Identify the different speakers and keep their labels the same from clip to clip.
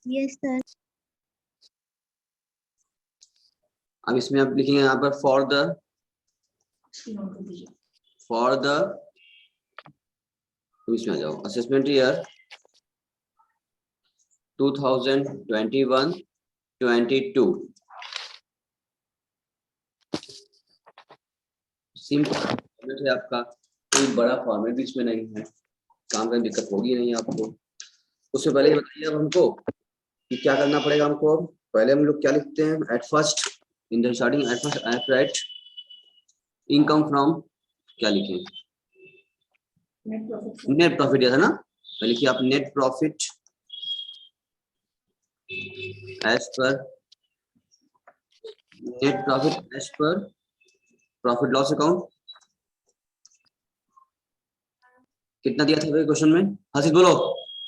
Speaker 1: Yes sir.
Speaker 2: अब इसमें आप लिखेंगे यहाँ पर फॉर द इसमें आ जाओ असेसमेंट ईयर 2021-22 सिंपल फॉर्मेट है आपका, कोई बड़ा फॉर्मेट भी इसमें नहीं है, काम करने दिक्कत होगी नहीं आपको। उससे पहले बताइए अब हमको कि क्या करना पड़ेगा हमको। पहले हम लोग क्या लिखते हैं, at first in the starting at first I right income from, क्या लिखें, नेट प्रॉफिट दिया था ना, पहले लिखिए आप net profit as per profit loss account. कितना दिया था क्वेश्चन में, हसीब बोलो।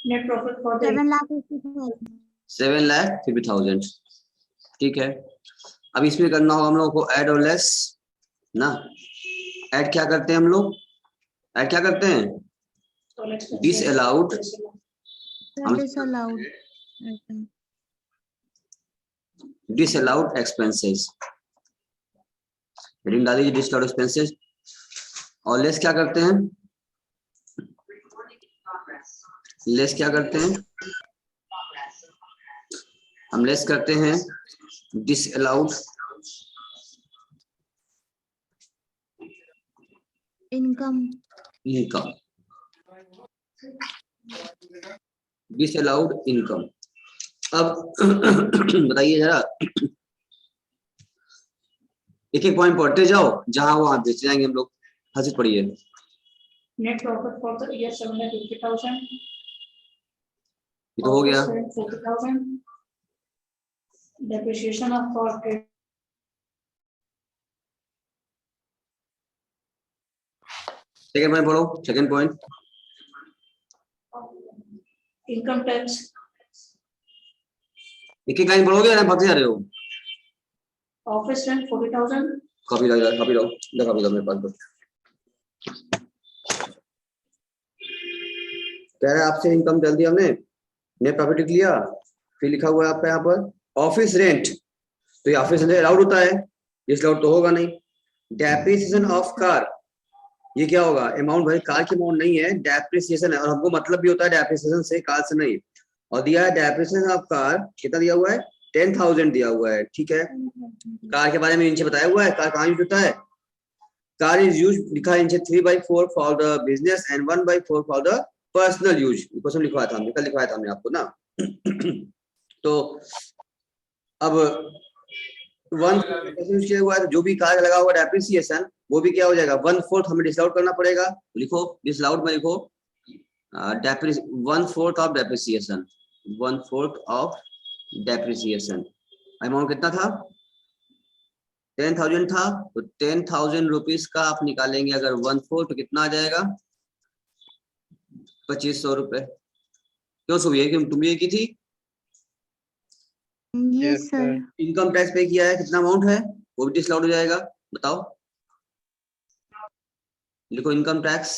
Speaker 3: Net profit for
Speaker 2: 7,50,000। ठीक है, अब इसमें करना होगा हम लोगों को ऐड और लेस ना। ऐड क्या करते हैं हम लोग, ऐड क्या करते हैं, डिसअलाउड डिसअलाउड एक्सपेंसेस, हेडिंग डाल दीजिए डिसअलाउड एक्सपेंसेस। और लेस क्या करते हैं, लेस क्या करते हैं, हम लेस करते हैं डिसअलाउड
Speaker 1: इनकम
Speaker 2: डिसअलाउड इनकम। अब बताइए जरा, एक एक पॉइंट पढ़ते जाओ, जहां वहां बेच जाएंगे हम लोग। हंसी पढ़िए।
Speaker 3: Net profit for the year 750,000,
Speaker 2: ये तो हो गया।
Speaker 3: 40,000 depreciation of trade.
Speaker 2: Second point पढ़ो, सेकंड पॉइंट
Speaker 3: इनकम टैक्स।
Speaker 2: एक एक लाइन पढ़ोगे ना, पढ़ते जा रहे हो।
Speaker 3: ऑफिस रेंट 40,000,
Speaker 2: कॉपी लो मेरे पास। कह रहा है आपसे इनकम डाल दिया हमने, नेट प्रॉफिट लिख लिया, फिर लिखा हुआ है आपका यहाँ पर ऑफिस रेंट, तो ये ऑफिस रेंट अलाउड होता है, इस अलाउड तो होगा नहीं। डेप्रिसिएशन ऑफ कार, ये क्या होगा, अमाउंट भाई कार की अमाउंट नहीं है, डेप्रिसिएशन है, और हमको मतलब भी होता है डेप्रिसिएशन से, कार से नहीं। और दिया है डेप्रिसिएशन ऑफ कार, कितना दिया हुआ है, 10,000 दिया हुआ है। ठीक है, कार के बारे में नीचे बताया हुआ है, कार कहाँ यूज होता है, कार इज यूज लिखा है नीचे 3/4 for the business and 1/4 for the personal use. Question लिखवाया था हमने, कल लिखवाया था हमने आपको ना। तो अब 1 किया हुआ है, जो भी कार लगा हुआ डेप्रिसिएशन वो भी क्या हो जाएगा, 1/4 हमें डिसअलाउड करना पड़ेगा। लिखो डिसअलाउड में लिखो 1/4 of depreciation, 1/4 of depreciation. Amount कितना था, 10,000 था, तो 10,000 रुपीज का आप निकालेंगे अगर 1/4 तो कितना आ जाएगा, 2,500 रुपए। क्यों सुबह तुम ये की थी,
Speaker 1: यस सर।
Speaker 2: इनकम टैक्स पे किया है, कितना अमाउंट है वो भी डिसअलाउड हो जाएगा, बताओ। लिखो इनकम टैक्स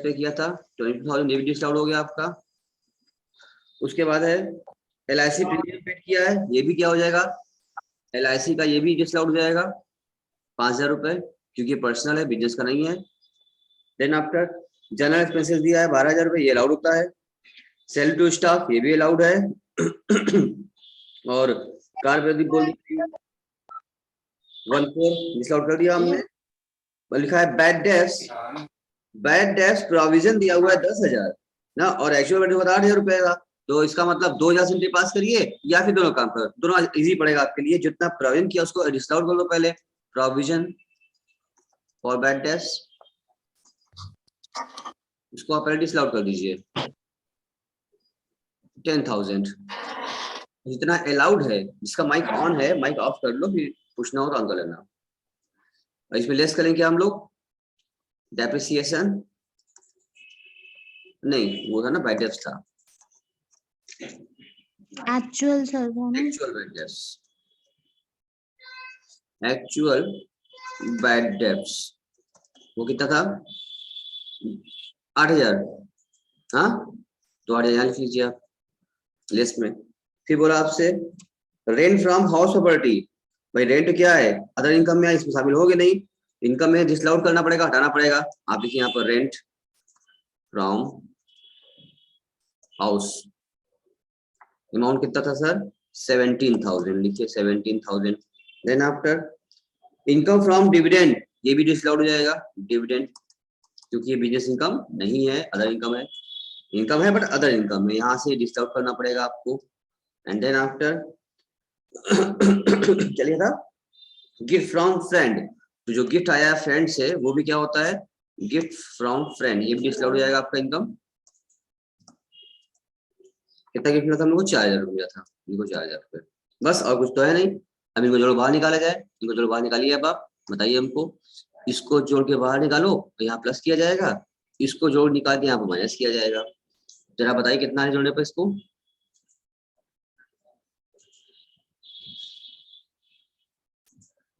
Speaker 2: पे किया था 20,000, ये भी डिसअलाउड हो गया आपका। उसके बाद है LIC प्रीमियम पेड किया है, ये भी क्या हो जाएगा, LIC का ये भी डिसअलाउड हो जाएगा 5,000 रुपए, क्योंकि पर्सनल है, बिजनेस का नहीं है। देन आफ्टर जनरल एक्सपेंसेस दिया है 12,000 रुपए, ये अलाउड होता है। सेल टू स्टाफ ये भी अलाउड है। और कार पे बोल 1/4 डिसअलाउड कर दिया हमने। लिखा है बैड डेब्ट्स प्रोविजन दिया हुआ है 10,000 ना, और एक्चुअल वैल्यू बता 8,000 रुपए का, तो इसका मतलब 2,000 से पास करिए या फिर दोनों काम कर, दोनों इजी पड़ेगा आपके लिए। जितना प्रोविजन किया उसको डिसअलाउड कर लो पहले, प्रोविजन फॉर बैड डेब्ट्स, इसको आप पहले डिसअलाउड कर दीजिए 10,000। जितना अलाउड है, जिसका माइक ऑन है माइक ऑफ कर लो, फिर पूछना हो तो ऑन कर लेना। इसमें लेस करेंगे हम लोग डेप्रिसिएशन, नहीं वो था ना बैड डेब्ट्स था,
Speaker 1: actual sir,
Speaker 2: actual bad debts, actual bad debts वो कितना था 8,000, हाँ तो आज यहाँ लिख लीजिए आप लिस्ट में। फिर बोला आपसे रेंट फ्रॉम हाउस प्रॉपर्टी, भाई रेंट क्या है, अदर इनकम में इसमें शामिल होगे नहीं, इनकम में डिसलाउड करना पड़ेगा, हटाना पड़ेगा। आप लिखिए यहाँ पर रेंट फ्रॉम हाउस, अमाउंट कितना था सर 17,000, लिखिए 17,000। Then after income from dividend, ये भी डिसलाउड हो जाएगा डिविडेंड, क्योंकि ये बिजनेस इनकम नहीं है, अदर इनकम है, इनकम है बट अदर इनकम है, यहाँ से डिसलाउड करना पड़ेगा आपको। एंड देन आफ्टर चलिए था गिफ्ट फ्रॉम फ्रेंड, तो जो गिफ्ट आया है फ्रेंड से वो भी क्या होता है गिफ्ट फ्रॉम फ्रेंड, ये भी डिसलाउड हो जाएगा आपका इनकम। कितना गिफ्ट मिला था हम लोग को 4,000 रुपया था, इनको 4,000 रुपये बस, और कुछ तो है नहीं। अब इनको जोड़ बाहर निकाला जाए, इनको जोड़ बाहर निकालिए। अब आप बताइए हमको, इसको जोड़ के बाहर निकालो तो यहाँ प्लस किया जाएगा, इसको जोड़ निकाल के यहाँ पर माइनस किया जाएगा। जरा बताइए कितना है जोड़ने पर इसको,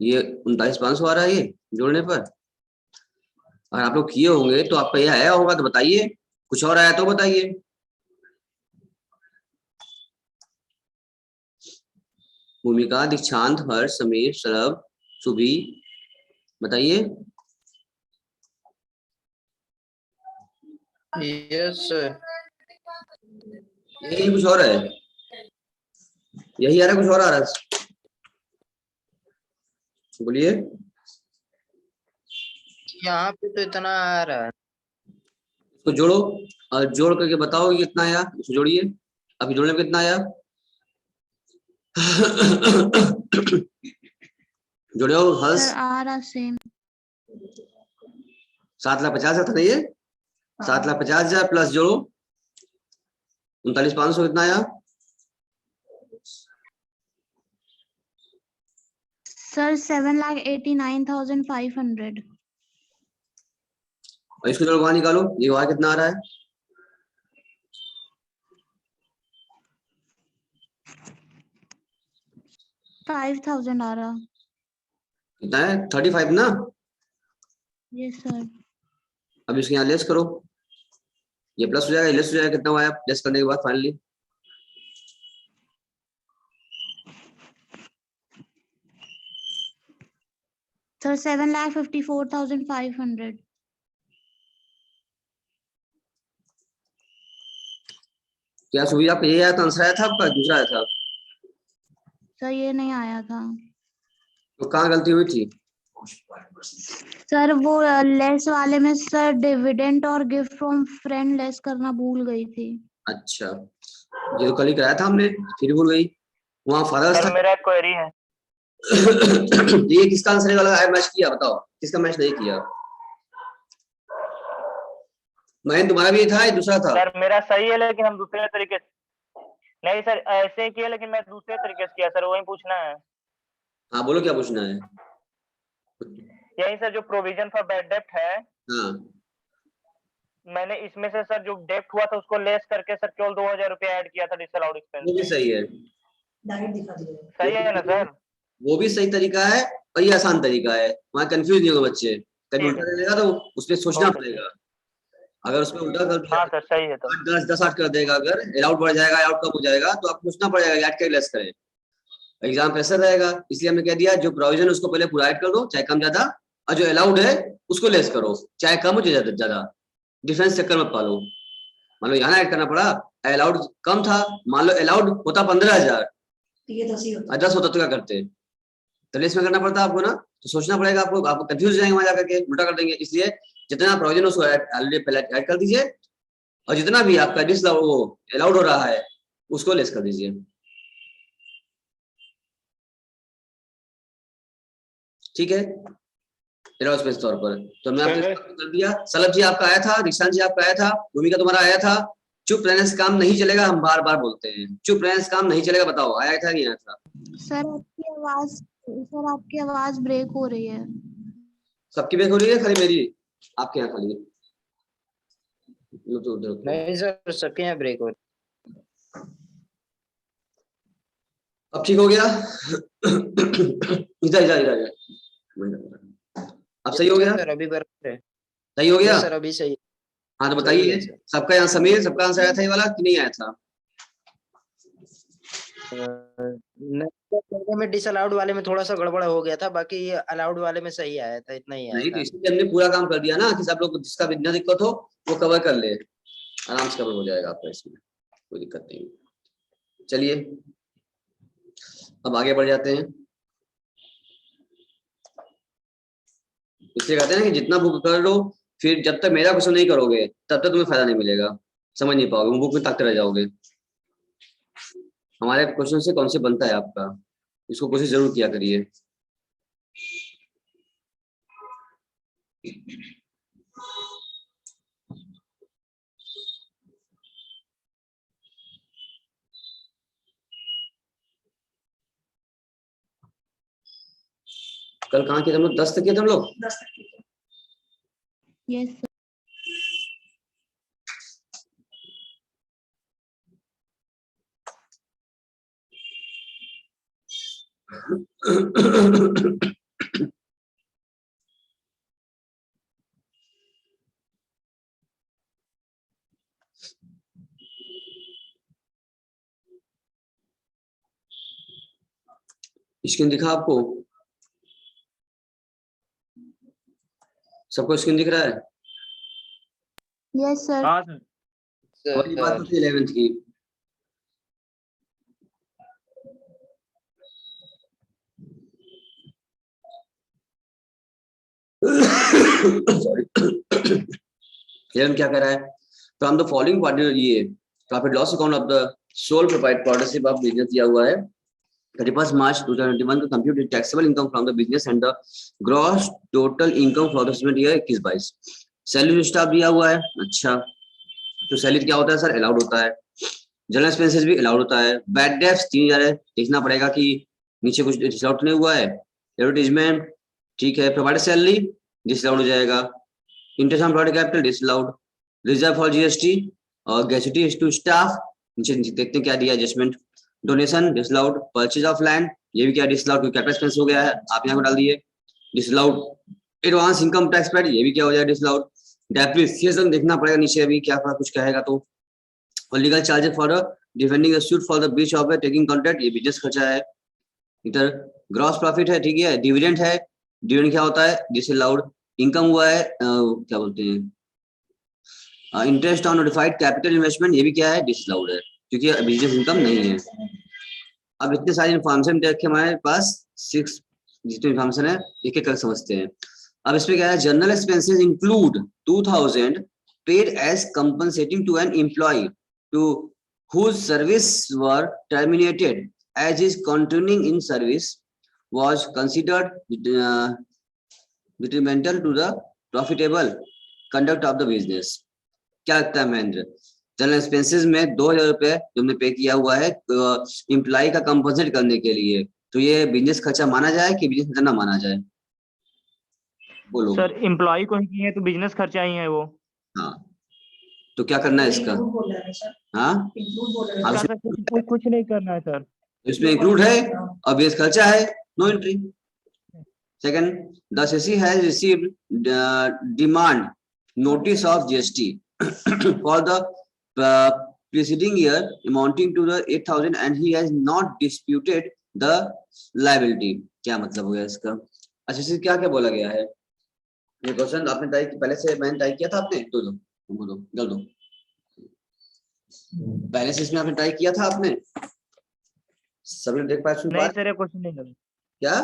Speaker 2: ये 39,500 आ रहा है ये जोड़ने पर। अगर आप लोग किए होंगे तो आपका ये आया होगा तो बताइए, कुछ और आया तो बताइए। भूमिका, दीक्षांत, हर्ष, समीर, सौरभ, सुभी, बताइए।
Speaker 4: Yes sir.
Speaker 2: यही कुछ और है, यही आ रहा है, कुछ और आ रहा है, बोलिए।
Speaker 4: यहाँ पे तो इतना आ रहा है।
Speaker 2: इसको जोड़ो और जोड़ करके बताओ ये कितना आया, इसको जोड़िए। अभी जोड़ने में कितना आया जोड़े हो हर्ष?
Speaker 1: सर आ रहा सेम
Speaker 2: 7,50,000 था ना ये, 7,50,000 प्लस जोड़ो 39,500 कितना आया
Speaker 1: सर 7,89,500।
Speaker 2: और इसको जोड़ बाहर निकालो, ये वहां कितना आ रहा है
Speaker 1: 5,000 आ रहा।
Speaker 2: कितना है 35 ना।
Speaker 1: Yes sir.
Speaker 2: अब इसके यहाँ लेस करो, ये प्लस हो जाएगा, लेस हो जाएगा, कितना आया लेस करने के बाद फाइनली
Speaker 1: सर 7,54,500।
Speaker 2: क्या सुविधा आपका ये आया था, आंसर आया था आपका, दूसरा आया था?
Speaker 1: सर ये नहीं आया था।
Speaker 2: तो कहाँ गलती हुई थी?
Speaker 1: सर वो लेस वाले में सर डिविडेंड और गिफ्ट फ्रॉम फ्रेंड लेस करना भूल गई थी।
Speaker 2: अच्छा, ये तो कल ही कराया था हमने, फिर भूल गई। वहाँ फादर्स था।
Speaker 4: मेरा क्वेरी है।
Speaker 2: ये किसका आंसर वाला है, मैच किया बताओ, किसका मैच नहीं किया? महेंद्र तुम्हारा भी था, दूसरा था।
Speaker 5: सर मेरा सही है लेकिन हम दूसरे तरीके से नहीं सर, ऐसे ही किया लेकिन मैं दूसरे तरीके से किया सर, वही पूछना है।
Speaker 2: हाँ बोलो क्या पूछना है।
Speaker 5: यही सर जो प्रोविजन फॉर बैड डेप्ट है,
Speaker 2: हाँ
Speaker 5: मैंने इसमें से सर जो डेप्ट हुआ था उसको लेस करके सर केवल 2,000 रुपया ऐड किया था डिसअलाउड एक्सपेंस।
Speaker 2: वो भी सही है,
Speaker 5: सही है ना सर?
Speaker 2: वो भी सही तरीका है और ये आसान तरीका है, वहाँ कंफ्यूज नहीं होगा बच्चे। कभी
Speaker 5: ठीक
Speaker 2: उल्टा
Speaker 5: है।
Speaker 2: देगा तो उसमें सोचना पड़ेगा, अगर उसमें उल्टा कर दिया
Speaker 5: हाँ सर सही है। तो
Speaker 2: 10 10 8 कर देगा, अगर अलाउड बढ़ जाएगा अलाउड कम हो जाएगा तो आपको सोचना पड़ेगा ऐड कर लेस करें, एग्जाम प्रेशर रहेगा। इसलिए हमने कह दिया जो प्रोविजन उसको पहले पूरा ऐड कर दो चाहे कम ज्यादा, और जो अलाउड है उसको लेस करो चाहे कम हो चाहे ज्यादा, डिफरेंस चक्कर मत पालो। मान लो यहाँ ऐड करना पड़ा, अलाउड कम था, मान लो अलाउड होता 15,000 और 10 होता तो क्या करते, तो लेस में करना पड़ता आपको ना, तो सोचना पड़ेगा आपको, आपको कंफ्यूज जाएंगे वहां जाकर के, उल्टा कर देंगे। इसलिए जितना प्रोविजन उसको ऑलरेडी पहले ऐड कर दीजिए और जितना भी आपका डिसअलाउड वो अलाउड हो रहा है उसको लेस कर दीजिए। ठीक है, एरोस्पेस तौर पर तो मैं आपने कर दिया। सलभ जी आपका आया था, दीक्षांत जी आपका आया था, भूमिका तुम्हारा आया था। चुप रहने से काम नहीं चलेगा, हम बार बार बोलते हैं चुप रहने से काम नहीं चलेगा। बताओ आया था नहीं आया था?
Speaker 1: सर आपकी आवाज ब्रेक हो रही है।
Speaker 2: सबकी ब्रेक हो रही है, खाली मेरी आपके यहाँ खाली?
Speaker 4: नहीं सर सबके यहाँ ब्रेक हो रही।
Speaker 2: अब ठीक हो गया? इधर इधर इधर अब सही हो गया?
Speaker 4: सर अभी बराबर है।
Speaker 2: सही हो गया
Speaker 4: सर अभी सही।
Speaker 2: हाँ तो
Speaker 4: सही है
Speaker 2: बताइए,
Speaker 4: सर।
Speaker 2: सबका यहाँ समीर, सबका आंसर आया था ये वाला कि नहीं आया था?
Speaker 4: में डिसअलाउड वाले में थोड़ा सा गड़बड़ हो गया था, बाकी ये अलाउड वाले में सही आया था, इतना ही आया
Speaker 2: नहीं तो
Speaker 4: था।
Speaker 2: इसलिए हमने पूरा काम कर दिया ना कि सब लोग जिसका भी इतना दिक्कत हो वो कवर कर ले, आराम से कवर हो जाएगा आपका, इसमें कोई दिक्कत नहीं। चलिए अब आगे बढ़ जाते हैं। इसलिए कहते हैं कि जितना बुक कर लो, फिर जब तक मेरा क्वेश्चन नहीं करोगे तब तक तुम्हें फायदा नहीं मिलेगा, समझ नहीं पाओगे, बुक में ताकते रह जाओगे। हमारे क्वेश्चन से कौन से बनता है आपका, इसको कोशिश जरूर किया करिए। कल कहाँ किए थे हम लोग? 10 तक किए थे हम लोग।
Speaker 3: 10 तक की है।
Speaker 1: Yes sir.
Speaker 2: स्क्रीन दिखा आपको? सबको स्क्रीन दिख रहा है?
Speaker 1: Yes sir.
Speaker 3: हाँ सर।
Speaker 2: और ये बात होती है 11th की। सॉरी। 11 क्या कह रहा है? फ्रॉम द फॉलोइंग क्वार्टर, ये profit loss account of the sole proprietorship of business दिया हुआ है 31 March 2021 to compute the taxable income from the business and the gross total income for the assessment year 21-22। Salary staff दिया हुआ है। अच्छा, तो salary क्या होता है सर? अलाउड होता है। जनरल एक्सपेंसेस भी अलाउड होता है। बैड डेब्ट्स 3000 है, देखना पड़ेगा कि नीचे कुछ डिसअलाउड नहीं हुआ है। एडवर्टीजमेंट ठीक है। प्रोवाइडेड सैलरी डिसअलाउड हो जाएगा। Interest on provided capital disallowed. Reserve for GST और ग्रेच्युटी टू स्टाफ, नीचे नीचे देखते हैं क्या दिया adjustment. Donation disallowed. Purchase of land, ये भी क्या डिसअलाउड, क्योंकि कैपिटल एक्सपेंस हो गया है, आप यहाँ को डाल दिए disallowed. Advance income tax paid, ये भी क्या हो जाएगा डिसअलाउड। डेप्रिसिएशन देखना पड़ेगा नीचे अभी क्या कुछ कहेगा तो। और legal charges for defending a suit for the breach of taking contract, ये बिजनेस खर्चा है। इधर ग्रॉस प्रॉफिट है, ठीक है। डिविडेंड है, डिविडेंड क्या होता है? डिसअलाउड। इनकम हुआ है क्या बोलते हैं, interest on notified capital investment, ये भी क्या है? डिसअलाउड है, क्योंकि बिजनेस इनकम नहीं है। अब इतने सारे इन्फॉर्मेशन देखे हमारे पास 6 जितने इन्फॉर्मेशन है एक एक कर समझते हैं। अब इसमें क्या है? General expenses include 2000 paid as compensating to an employee to whose service were terminated as his continuing in service was considered detrimental to the profitable conduct of the business। क्या लगता है महेंद्र? जनरल एक्सपेंसेस में 2000 रुपए जो हमने पे किया हुआ है एम्प्लॉय का कंपनसेट करने के लिए, तो ये बिजनेस खर्चा माना जाए कि बिजनेस खर्चा ना माना जाए? बोलो।
Speaker 5: सर एम्प्लॉय को ही किए हैं तो बिजनेस खर्चा ही है वो।
Speaker 2: हाँ, तो क्या करना है इसका?
Speaker 3: बोल रहे हैं सर।
Speaker 2: हाँ, अब
Speaker 5: सर कुछ नहीं करना है सर।
Speaker 2: इसमें इंक्लूड है और बिजनेस खर्चा है, no entry. Second, the CC has received demand notice of GST for the preceding year amounting to the 8000 and he has not disputed the liability। क्या मतलब हो गया इसका? अच्छा से क्या क्या बोला गया है? ये क्वेश्चन आपने टाइप पहले से मैंने टाइप किया था, आपने दो जल दो पहले से इसमें आपने टाइप किया था आपने? सबने देख पाए सुन पाए?
Speaker 5: नहीं सर ये क्वेश्चन नहीं लगा।
Speaker 2: क्या?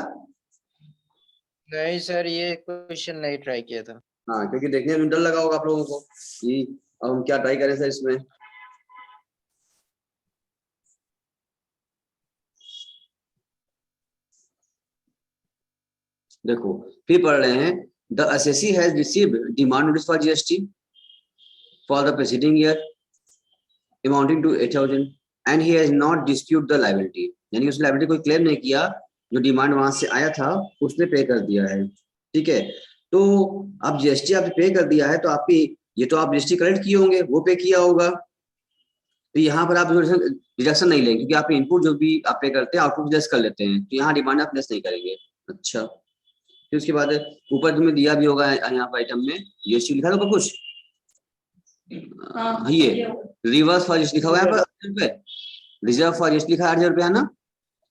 Speaker 4: नहीं सर ये क्वेश्चन नहीं ट्राई किया था।
Speaker 2: हाँ, क्योंकि देखने में डर लगा होगा आप लोगों को कि अब हम क्या ट्राई करें सर इसमें। देखो फिर पढ़ रहे हैं। The assessee has received demand notice for GST for the preceding year amounting to 8000 and he has not disputed the liability। यानी उसने लायबिलिटी कोई क्लेम नहीं किया, जो डिमांड वहां से आया था उसने पे कर दिया है, ठीक है। तो अब जीएसटी आपने पे कर दिया है तो आपकी ये तो आप जीएसटी कलेक्ट किए होंगे, वो पे किया होगा, तो यहाँ पर आप डिडक्शन नहीं लेंगे क्योंकि आप इनपुट जो भी आप पे करते हैं आउटपुट लेस कर लेते हैं, तो यहाँ डिमांड आप लेस नहीं करेंगे। अच्छा, फिर उसके बाद ऊपर तुम्हें दिया भी होगा यहाँ पर आइटम में जीएसटी लिखा होगा कुछ, ये रिवर्स फॉर जीएसटी लिखा हुआ है यहाँ पर, रिजर्व फॉर जीएसटी लिखा है 8,000 रुपया ना,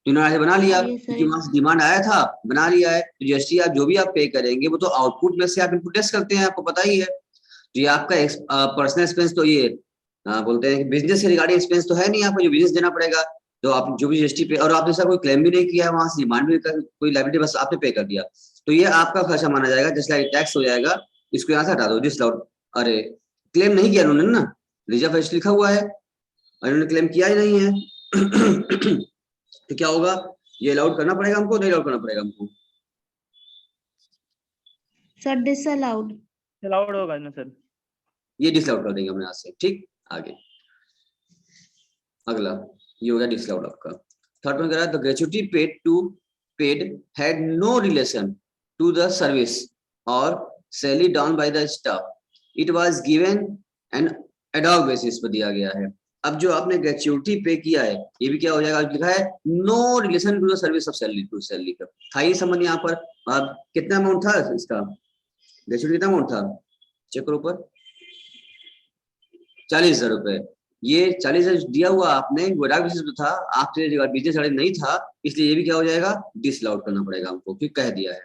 Speaker 2: इन्होंने बना लिया
Speaker 1: ये सही।
Speaker 2: क्योंकि वहां से डिमांड आया था, बना लिया है। तो जीएसटी आप जो भी आप पे करेंगे वो तो आउटपुट में से आप इनपुट टेस्ट करते हैं, आपको पता ही है। तो ये आपका पर्सनल एक्सपेंस तो ये बोलते हैं कि बिजनेस से रिगार्डिंग एक्सपेंस तो है नहीं, आपको जो बिजनेस देना पड़ेगा। तो आप जो भी जीएसटी पे, और आपने ऐसा कोई क्लेम भी नहीं किया है वहां से, डिमांड भी कोई लायबिलिटी बस आपने पे कर दिया, तो ये आपका खर्चा माना जाएगा, जस्ट लाइक टैक्स हो जाएगा। इसको यहाँ से हटा दो, डिसअलाउड। अरे क्लेम नहीं किया उन्होंने ना, रिजर्व लिखा हुआ है और इन्होंने क्लेम किया ही नहीं है। तो क्या होगा, ये अलाउड करना पड़ेगा हमको, नहीं अलाउड करना पड़ेगा हमको?
Speaker 1: Sir disallowed.
Speaker 5: अलाउड होगा ना सर?
Speaker 2: ये डिसअलाउड कर देंगे हम यहाँ से। ठीक, आगे अगला ये हो गया डिसअलाउड आपका। थर्ड वन कह रहा है the gratuity paid had no relation to the service और salary down by the staff, it was given an ad hoc basis पर दिया गया है। अब जो आपने ग्रेच्युटी पे किया है, ये भी क्या हो जाएगा, लिखा है no relation to the service of salary, to salary का था ही संबंध यहाँ पर। अब कितना अमाउंट था इसका, ग्रेच्युटी कितना अमाउंट था, चेक करो ऊपर, 40,000 रुपए। ये 40,000 दिया हुआ आपने, एडॉक बेसिस पे था, आपसे बिजनेस नहीं था, इसलिए ये भी क्या हो जाएगा, डिसअलाउड करना पड़ेगा हमको, क्योंकि कह दिया है।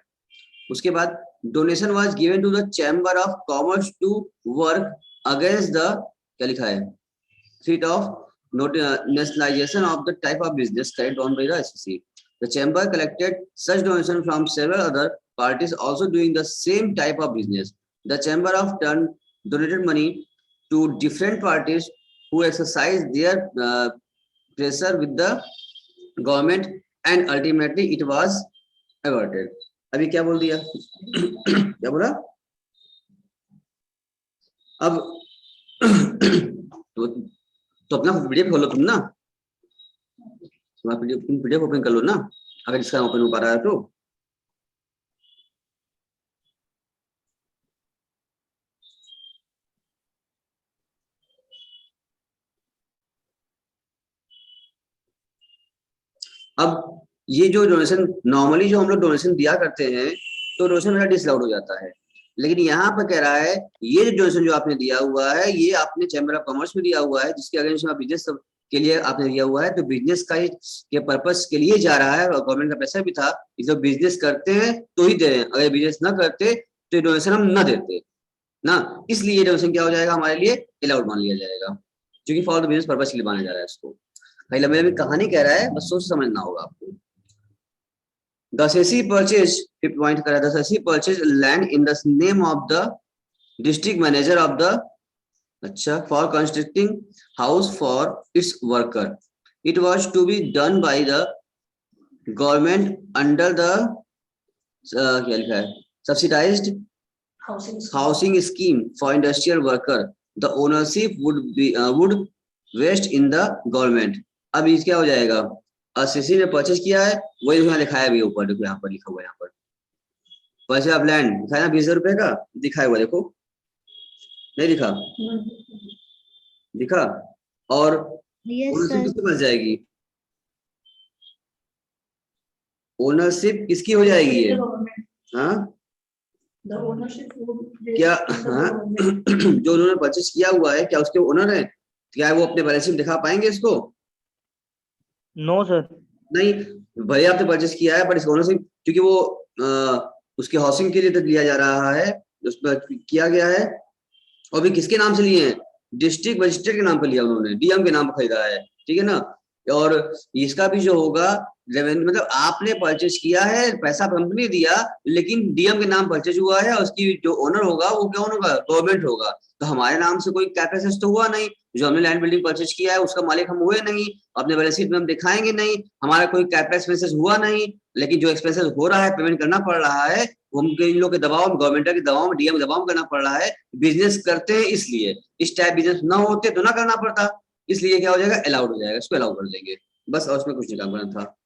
Speaker 2: उसके बाद donation was given to the chamber of commerce to work against the, क्या लिखा है, threat of nationalization of the type of business carried on by the SEC. The chamber collected such donation from several other parties also doing the same type of business. The chamber of turn donated money to different parties who exercised their pressure with the government and ultimately it was averted. अभी क्या बोल दिया? क्या बोला? अब तो अपना PDF खोलो तुम ना, तुम पीडीएफ ओपन कर लो ना, अगर इसका ओपन हो पा रहा है तो। अब ये जो डोनेशन, नॉर्मली जो हम लोग डोनेशन दिया करते हैं तो डोनेशन मेरा डिसअलाउड हो जाता है, लेकिन यहाँ पर कह रहा है ये जो डोनेशन जो आपने दिया हुआ है, ये आपने चैम्बर ऑफ कॉमर्स में दिया हुआ है, जिसके अगेंस्ट में बिजनेस के लिए आपने दिया हुआ है, तो बिजनेस का के पर्पस के लिए जा रहा है और गवर्नमेंट का पैसा भी था, इसलिए बिजनेस करते हैं तो ही दे रहे हैं, अगर बिजनेस ना करते तो डोनेशन हम ना देते ना, इसलिए ये डोनेशन क्या हो जाएगा, हमारे लिए अलाउड मान लिया जाएगा, क्योंकि फॉर द बिजनेस पर्पस के लिए माना जा रहा है इसको। भाई लंबी लंबी कहानी कह रहा है, बस सोच समझना होगा आपको। The SEC purchased, point करा, the SEC purchased land in the name of the district manager of the, अच्छा, for constructing house for its worker. It was to be done by the government under the क्या लिखा है, subsidized housing scheme for industrial worker. The ownership would vest in the government. अब ये क्या हो जाएगा, SSC ने परचेज किया है, वही यहाँ लिखा है अभी ऊपर, देखो यहाँ पर लिखा हुआ है, यहाँ पर परचेज ऑफ लैंड लिखा है ना, 20,000 रुपए का दिखा हुआ, देखो नहीं दिखा, दिखा, और ओनरशिप किसकी बच जाएगी, ओनरशिप किसकी हो जाएगी ये, हाँ क्या, हाँ जो उन्होंने परचेज किया हुआ है, क्या उसके ओनर है, क्या वो अपने बैलेंस शीट दिखा पाएंगे इसको?
Speaker 5: नो सर, नहीं,
Speaker 2: भले आपने परचेज किया है, पर इसका ओनरशिप, क्योंकि वो उसके हाउसिंग के लिए तो लिया जा रहा है, उस पर किया गया है, और भी किसके नाम से लिए हैं, डिस्ट्रिक्ट मजिस्ट्रेट के नाम पर लिया उन्होंने, डीएम के नाम पर खरीदा है, ठीक है ना। और इसका भी जो होगा रेवेन्यू, मतलब आपने परचेज किया है, पैसा कंपनी दिया, लेकिन डीएम के नाम परचेज हुआ है, और उसकी जो ओनर होगा वो कौन होगा, गवर्नमेंट होगा। तो हमारे नाम से कोई कैपेसिटी तो हुआ नहीं, जो हमने लैंड बिल्डिंग परचेज किया है उसका मालिक हम हुए नहीं, अपने बैलेंस शीट में हम दिखाएंगे नहीं, हमारा कोई कैपिटल एक्सपेंसेस हुआ नहीं, लेकिन जो एक्सपेंसेस हो रहा है, पेमेंट करना पड़ रहा है, हमको इन लोगों के दबाव में, गवर्नमेंट के दबाव में, डीएम के दबाव में करना पड़ रहा है, बिजनेस करते हैं इसलिए, इस टाइप बिजनेस ना होते तो ना करना पड़ता, इसलिए क्या हो जाएगा, अलाउड हो जाएगा, इसको अलाउ कर देंगे बस, और उसमें कुछ नहीं काम करना था।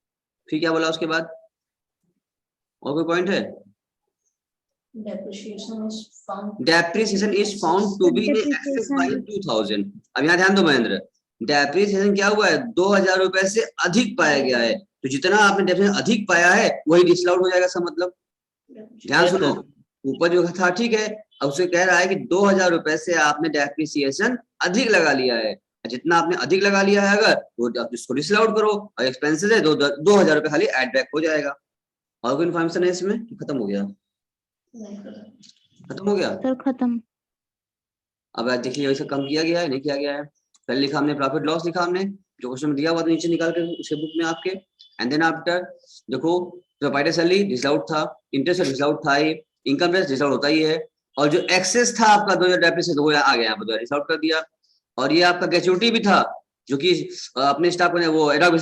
Speaker 2: फिर क्या बोला उसके बाद, और कोई पॉइंट है? Depreciation is found to be in excess by 2000। अब यहाँ ध्यान दो महेंद्र, डेप्रिसिएशन क्या हुआ है, 2,000 रुपए से अधिक पाया गया है, तो जितना आपने डेप्रिसिएशन अधिक पाया है वही डिसअलाउड हो जाएगा, इसका मतलब ध्यान सुनो, ऊपर जो था ठीक है, अब उसे कह रहा है कि 2000 रुपए से आपने डेप्रिसिएशन अधिक लगा लिया है, जितना आपने अधिक लगा लिया है अगर वो आप इसको डिसअलाउड करो, और एक्सपेंसेस है 2000 रुपए खाली एड बैक हो जाएगा। और कोई इन्फॉर्मेशन है इसमें? खत्म हो गया? खत्म हो गया?
Speaker 1: सर खत्म।
Speaker 2: अब देखिए वैसे कम किया गया है नहीं किया गया है। पहले लिखा हमने प्रॉफिट लॉस, लिखा हमने जो क्वेश्चन में दिया हुआ था नीचे निकाल के उसके बुक में आपके। एंड देन आफ्टर देखो प्रोवाइडेड सैलरी डिसअलाउड था, इंटरेस्ट डिसअलाउड था, इनकम टैक्स डिसअलाउड होता ही है, और जो एक्सेस था आपका 2000 डेप्रिसिएशन वो आ गया यहाँ पर डिसअलाउड कर दिया। और ये आपका ग्रेच्युटी भी था जो कि अपने स्टाफ को वो एडॉक